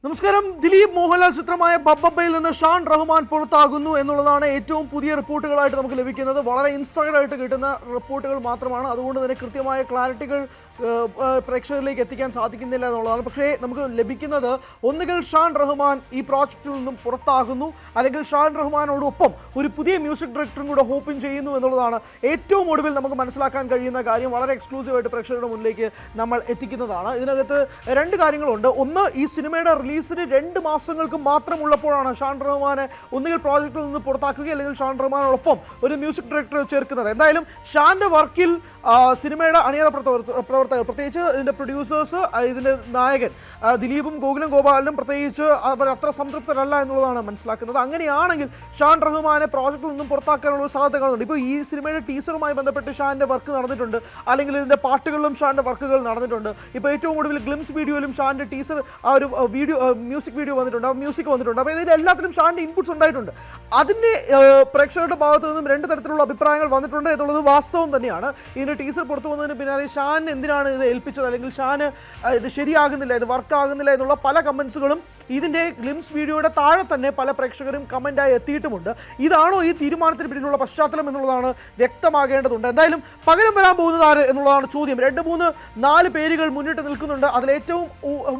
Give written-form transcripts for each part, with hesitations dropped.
നമസ്കാരം. ദിലീപ് മോഹൻലാൽ ചിത്രമായ ബബ്ബയിൽ നിന്ന് ഷാൻ റഹ്മാൻ പുറത്താകുന്നു എന്നുള്ളതാണ് ഏറ്റവും പുതിയ റിപ്പോർട്ടുകളായിട്ട് നമുക്ക് ലഭിക്കുന്നത്. വളരെ ഇൻസൈഡ് ആയിട്ട് കിട്ടുന്ന റിപ്പോർട്ടുകൾ മാത്രമാണ്. അതുകൊണ്ട് തന്നെ കൃത്യമായ ക്ലാരിറ്റികൾ പ്രേക്ഷകരിലേക്ക് എത്തിക്കാൻ സാധിക്കുന്നില്ല എന്നുള്ളതാണ്. പക്ഷേ നമുക്ക് ലഭിക്കുന്നത് ഒന്നുകിൽ ഷാൻ റഹ്മാൻ ഈ പ്രോജക്റ്റിൽ നിന്നും പുറത്താകുന്നു, അല്ലെങ്കിൽ ഷാൻ റഹ്മാനോടൊപ്പം ഒരു പുതിയ മ്യൂസിക് ഡയറക്ടറും കൂടെ ഹോപ്പിൻ ചെയ്യുന്നു എന്നുള്ളതാണ് ഏറ്റവും ഒടുവിൽ നമുക്ക് മനസ്സിലാക്കാൻ കഴിയുന്ന കാര്യം. വളരെ എക്സ്ക്ലൂസീവായിട്ട് പ്രേക്ഷകരുടെ മുന്നിലേക്ക് നമ്മൾ എത്തിക്കുന്നതാണ്. ഇതിനകത്ത് രണ്ട് കാര്യങ്ങളുണ്ട്. ഒന്ന്, ഈ സിനിമയുടെ റിലീസിന് 2 മാസങ്ങൾക്ക് മാത്രമുള്ളപ്പോഴാണ് ഷാൻ റഹ്മാനെ ഒന്നുകിൽ പ്രോജക്റ്റിൽ നിന്ന് പുറത്താക്കുക, അല്ലെങ്കിൽ ഷാൻ റഹ്മാനോടൊപ്പം ഒരു മ്യൂസിക് ഡയറക്ടറെ ചേർക്കുന്നത്. എന്തായാലും ഷാൻ്റെ വർക്കിൽ സിനിമയുടെ അണിയറ പ്രവർത്തകർ, പ്രത്യേകിച്ച് ഇതിൻ്റെ പ്രൊഡ്യൂസേഴ്സ്, ഇതിൻ്റെ നായകൻ ദിലീപും ഗോപാലനും പ്രത്യേകിച്ച് അവർ അത്ര സംതൃപ്തരല്ല എന്നുള്ളതാണ് മനസ്സിലാക്കുന്നത്. അങ്ങനെയാണെങ്കിൽ ഷാൻ റഹ്മാനെ പ്രോജക്റ്റിൽ നിന്നും പുറത്താക്കാനുള്ള സാധ്യത കാണുന്നുണ്ട്. ഇപ്പോൾ ഈ സിനിമയുടെ ടീസറുമായി ബന്ധപ്പെട്ട് ഷാൻ്റെ വർക്ക് നടന്നിട്ടുണ്ട്, അല്ലെങ്കിൽ ഇതിൻ്റെ പാട്ടുകളിലും ഷാൻ്റെ വർക്കുകൾ നടന്നിട്ടുണ്ട്. ഇപ്പോൾ ഏറ്റവും ഒടുവിൽ ഗ്ലിംസ് വീഡിയോയിലും ഷാൻ്റെ ടീസർ ആ ഒരു വീഡിയോ മ്യൂസിക് വീഡിയോ വന്നിട്ടുണ്ട്, ആ മ്യൂസിക് വന്നിട്ടുണ്ട്. അപ്പോൾ ഇതിൽ എല്ലാത്തിലും ഷാൻ്റെ ഇൻപുട്സ് ഉണ്ടായിട്ടുണ്ട്. അതിൻ്റെ പ്രേക്ഷകരുടെ ഭാഗത്തു നിന്നും 2 തരത്തിലുള്ള അഭിപ്രായങ്ങൾ വന്നിട്ടുണ്ട് എന്നുള്ളത് വാസ്തവം തന്നെയാണ്. ഇതിൻ്റെ ടീസർ പുറത്തു വന്നതിന് പിന്നാലെ ഷാൻ എന്തിനാണ് ഇത് ഏൽപ്പിച്ചത്, അല്ലെങ്കിൽ ഷാന് ഇത് ശരിയാകുന്നില്ല, ഇത് വർക്ക് ആകുന്നില്ല എന്നുള്ള പല കമൻസുകളും ഇതിൻ്റെ ഗ്ലിംസ് വീഡിയോയുടെ താഴെ തന്നെ പല പ്രേക്ഷകരും കമൻറ്റായി എത്തിയിട്ടുമുണ്ട്. ഇതാണോ ഈ തീരുമാനത്തിന് പിന്നിലുള്ള പശ്ചാത്തലം എന്നുള്ളതാണ് വ്യക്തമാകേണ്ടതുണ്ട്. എന്തായാലും പകരം വരാൻ പോകുന്നത് ആര് എന്നുള്ളതാണ് ചോദ്യം. 2, 3, 4 പേരുകൾ മുന്നിട്ട് നിൽക്കുന്നുണ്ട്. അതിലേറ്റവും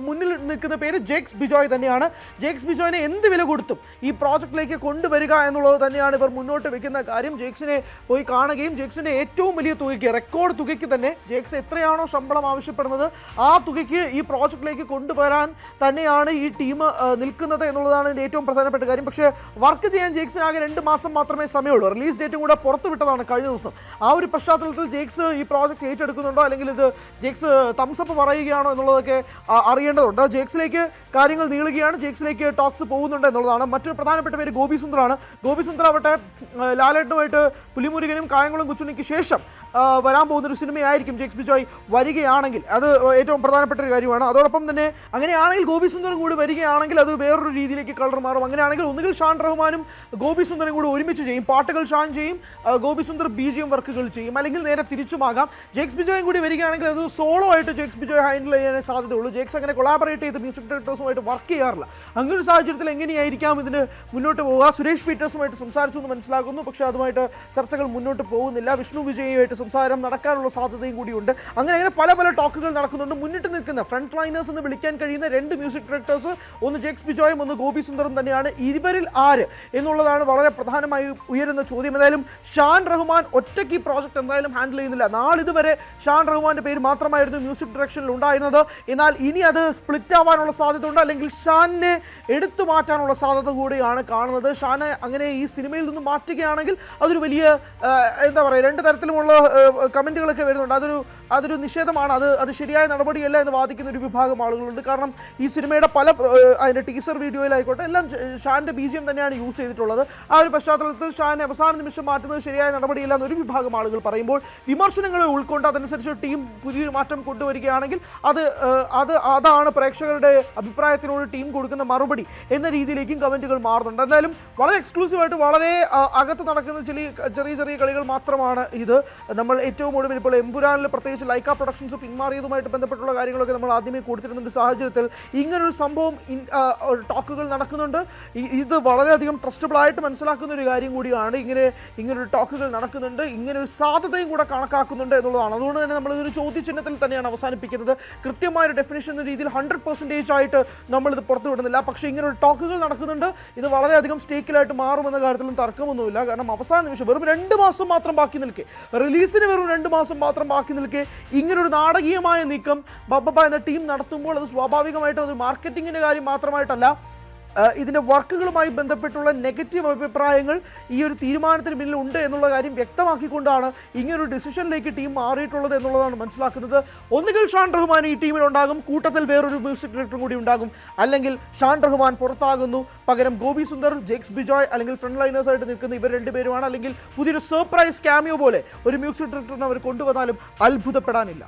മുന്നിൽ നിൽക്കുന്ന പേര് ജേക്സ് ബിജോയ് തന്നെയാണ്. ജേക്സ് ബിജോയിനെ എന്ത് വില കൊടുത്തും ഈ പ്രോജക്റ്റിലേക്ക് കൊണ്ടുവരിക എന്നുള്ളത് തന്നെയാണ് ഇവർ മുന്നോട്ട് വെക്കുന്ന കാര്യം. ജേക്സിനെ പോയി കാണുകയും ജേക്സിൻ്റെ ഏറ്റവും വലിയ തുകയ്ക്ക്, റെക്കോർഡ് തുകയ്ക്ക് തന്നെ ജേക്സ് എത്രയാണോ ശമ്പളം ആവശ്യപ്പെടുന്നത് ആ തുകയ്ക്ക് ഈ പ്രോജക്റ്റിലേക്ക് കൊണ്ടുവരാൻ തന്നെയാണ് ഈ ടീം നിൽക്കുന്നത് എന്നുള്ളതാണ് ഇതിൻ്റെ ഏറ്റവും പ്രധാനപ്പെട്ട കാര്യം. പക്ഷേ വർക്ക് ചെയ്യാൻ ജേക്സിന് ആകെ 2 മാസം മാത്രമേ സമയമുള്ളൂ. റിലീസ് ഡേറ്റും കൂടെ പുറത്തുവിട്ടതാണ് കഴിഞ്ഞ ദിവസം. ആ ഒരു പശ്ചാത്തലത്തിൽ ജേക്സ് ഈ പ്രോജക്റ്റ് ഏറ്റെടുക്കുന്നുണ്ടോ, അല്ലെങ്കിൽ ഇത് ജേക്സ് തംസപ്പ് പറയുകയാണോ എന്നുള്ളതൊക്കെ അറിയേണ്ടതുണ്ട്. ജേക്സിലേക്ക് കാര്യങ്ങൾ നീളുകയാണ്, ജേക്സിലേക്ക് ടോക്സ് പോകുന്നുണ്ട് എന്നുള്ളതാണ്. മറ്റൊരു പ്രധാനപ്പെട്ട പേര് ഗോപി സുന്ദറാണ്. ഗോപി സുന്ദർ ആവട്ടെ ലാലേട്ടനുമായിട്ട് പുലിമുരുകനും കായംകുളം കൊച്ചുണ്ണിക്ക് ശേഷം വരാൻ പോകുന്നൊരു സിനിമയായിരിക്കും ജേക്സ് ബിജോയ് വരികയാണെങ്കിൽ. അത് ഏറ്റവും പ്രധാനപ്പെട്ട ഒരു കാര്യമാണ്. അതോടൊപ്പം തന്നെ അങ്ങനെയാണെങ്കിൽ ഗോപി സുന്ദറും കൂടി വരികയാണെങ്കിൽ അത് വേറൊരു രീതിയിലേക്ക് കളർ മാറും. അങ്ങനെയാണെങ്കിൽ ഒന്നുകിൽ ഷാൻ റഹ്മാനും ഗോപി സുന്ദറും കൂടി ഒരുമിച്ച് ചെയ്യും, പാട്ടുകൾ ഷാൻ ചെയ്യും, ഗോപി സുന്ദർ BGM വർക്കുകൾ ചെയ്യും, അല്ലെങ്കിൽ നേരെ തിരിച്ചുമാകാം. ജേക്സ് ബിജോയും കൂടി വരികയാണെങ്കിൽ അത് സോളോ ആയിട്ട് ജേക്സ് ബിജോയ് ഹാൻഡിൽ ചെയ്യാനേ സാധ്യതയുള്ളൂ. ജേക്സ് അങ്ങനെ കൊളാബറേറ്റ് ചെയ്ത് മ്യൂസിക് ഡയറക്ടേഴ്സുമായിട്ട് വർക്ക് ചെയ്യാറില്ല. അങ്ങനെ ഒരു സാഹചര്യത്തിൽ എങ്ങനെയായിരിക്കാം ഇതിന് മുന്നോട്ട് പോവുക? സുരേഷ് പീറ്റേഴ്സുമായിട്ട് സംസാരിച്ചു എന്ന് മനസ്സിലാക്കുന്നു, പക്ഷേ അതുമായിട്ട് ചർച്ചകൾ മുന്നോട്ട് പോകുന്നില്ല. വിഷ്ണു വിജയുമായിട്ട് സംസാരം നടക്കാനുള്ള സാധ്യതയും കൂടിയുണ്ട്. അങ്ങനെ പല ടോക്കുകൾ നടക്കുന്നുണ്ട്. മുന്നിട്ട് നിൽക്കുന്ന ഫ്രണ്ട് ലൈനേഴ്സ് എന്ന് വിളിക്കാൻ കഴിയുന്ന 2 മ്യൂസിക് ഡയറക്ടേഴ്സ്, ഒന്ന് ജേക്സ് ബിജോയും ഒന്ന് ഗോപി സുന്ദറും തന്നെയാണ്. ഇവരിൽ ആര് എന്നുള്ളതാണ് വളരെ പ്രധാനമായി ഉയരുന്ന ചോദ്യം. എന്തായാലും ഷാൻ റഹ്മാൻ ഒറ്റയ്ക്ക് ഈ പ്രോജക്റ്റ് എന്തായാലും ഹാൻഡിൽ ചെയ്യുന്നില്ല. നാളിതുവരെ ഷാൻ റഹ്മാൻ്റെ പേര് മാത്രമായിരുന്നു മ്യൂസിക് ഡയറക്ഷനിൽ ഉണ്ടായിരുന്നത്. എന്നാൽ ഇനി അത് സ്പ്ലിറ്റ് ആവാനുള്ള സാധ്യതയുണ്ട്, അല്ലെങ്കിൽ ഷാനെ എടുത്തു മാറ്റാനുള്ള സാധ്യത കൂടിയാണ് കാണുന്നത്. ഷാനെ അങ്ങനെ ഈ സിനിമയിൽ നിന്ന് മാറ്റുകയാണെങ്കിൽ അതൊരു വലിയ എന്താ പറയുക, 2 തരത്തിലുമുള്ള കമൻറ്റുകളൊക്കെ വരുന്നുണ്ട്. അതൊരു നിഷേധമാണ്, അത് ശരിയായ നടപടിയല്ല എന്ന് വാദിക്കുന്ന ഒരു വിഭാഗം ആളുകളുണ്ട്. കാരണം ഈ സിനിമയുടെ അതിൻ്റെ ടീസർ വീഡിയോയിലായിക്കോട്ടെ എല്ലാം ഷാൻ്റെ BGM തന്നെയാണ് യൂസ് ചെയ്തിട്ടുള്ളത്. ആ ഒരു പശ്ചാത്തലത്തിൽ ഷാനെ അവസാന നിമിഷം മാറ്റുന്നത് ശരിയായ നടപടിയില്ല എന്നൊരു വിഭാഗം ആളുകൾ പറയുമ്പോൾ, വിമർശനങ്ങളെ ഉൾക്കൊണ്ട് അതനുസരിച്ച് ടീം പുതിയൊരു മാറ്റം കൊണ്ടുവരികയാണെങ്കിൽ അതാണ് പ്രേക്ഷകരുടെ അഭിപ്രായത്തിനോട് ടീം കൊടുക്കുന്ന മറുപടി എന്ന രീതിയിലേക്കും കമൻറ്റുകൾ മാറുന്നുണ്ട്. എന്തായാലും വളരെ എക്സ്ക്ലൂസീവായിട്ട് വളരെ അകത്ത് നടക്കുന്ന ചെറിയ കളികൾ മാത്രമാണ് ഇത്. നമ്മൾ ഏറ്റവും ഒടുവിൽ ഇപ്പോൾ എമ്പുരാനിൽ പ്രത്യേകിച്ച് ലൈക്ക പ്രൊഡക്ഷൻസ് പിന്മാറിയതുമായിട്ട് ബന്ധപ്പെട്ടുള്ള കാര്യങ്ങളൊക്കെ നമ്മൾ ആദ്യമേ കൊടുത്തിരുന്ന സാഹചര്യത്തിൽ ഇങ്ങനൊരു സംഭവം ടോക്കുകൾ നടക്കുന്നുണ്ട്. ഇത് വളരെയധികം ട്രസ്റ്റബിളായിട്ട് മനസ്സിലാക്കുന്ന ഒരു കാര്യം കൂടിയാണ്. ഇങ്ങനൊരു ടോക്കുകൾ നടക്കുന്നുണ്ട്, ഇങ്ങനൊരു സാധ്യതയും കൂടെ കണക്കാക്കുന്നുണ്ട് എന്നുള്ളതാണ്. അതുകൊണ്ട് തന്നെ നമ്മളിതൊരു ചോദ്യചിഹ്നത്തിൽ തന്നെയാണ് അവസാനിപ്പിക്കുന്നത്. കൃത്യമായൊരു ഡെഫിനിഷൻ എന്ന രീതിയിൽ 100% ആയിട്ട് നമ്മളിത് പുറത്തുവിടുന്നില്ല. പക്ഷേ ഇങ്ങനൊരു ടോക്കുകൾ നടക്കുന്നുണ്ട്. ഇത് വളരെയധികം സ്റ്റേക്കിലായിട്ട് മാറുമെന്ന കാര്യത്തിലും തർക്കമൊന്നുമില്ല. കാരണം അവസാന നിമിഷം വെറും 2 മാസം മാത്രം ബാക്കി നിൽക്കെ, റിലീസിന് വെറും 2 മാസം മാത്രം ബാക്കി നിൽക്കെ ഇങ്ങനൊരു നാടകീയമായ നീക്കം ബബ്ബ എന്ന ടീം നടത്തുമ്പോൾ അത് സ്വാഭാവികമായിട്ടും അത് മാർക്കറ്റിങ്ങിൻ്റെ കാര്യം മാത്രമായിട്ടല്ല, ഇതിൻ്റെ വർക്കുകളുമായി ബന്ധപ്പെട്ടുള്ള നെഗറ്റീവ് അഭിപ്രായങ്ങൾ ഈ ഒരു തീരുമാനത്തിന് പിന്നിൽ ഉണ്ട് എന്നുള്ള കാര്യം വ്യക്തമാക്കിക്കൊണ്ടാണ് ഇങ്ങനൊരു ഡിസിഷനിലേക്ക് ടീം മാറിയിട്ടുള്ളത് എന്നുള്ളതാണ് മനസ്സിലാക്കുന്നത്. ഒന്നുകിൽ ഷാൻ റഹ്മാൻ ഈ ടീമിലുണ്ടാകും, കൂട്ടത്തിൽ വേറൊരു മ്യൂസിക് ഡയറക്ടറും കൂടി ഉണ്ടാകും, അല്ലെങ്കിൽ ഷാൻ റഹ്മാൻ പുറത്താകുന്നു, പകരം ഗോപി സുന്ദർ, ജേക്സ് ബിജോയ് അല്ലെങ്കിൽ ഫ്രണ്ട് ലൈനേഴ്സായിട്ട് നിൽക്കുന്ന ഇവർ 2 പേരുമാണ്. അല്ലെങ്കിൽ പുതിയൊരു സർപ്രൈസ് ക്യാമിയോ പോലെ ഒരു മ്യൂസിക് ഡയറക്ടറിനെ അവർ കൊണ്ടുവന്നാലും അത്ഭുതപ്പെടാനില്ല.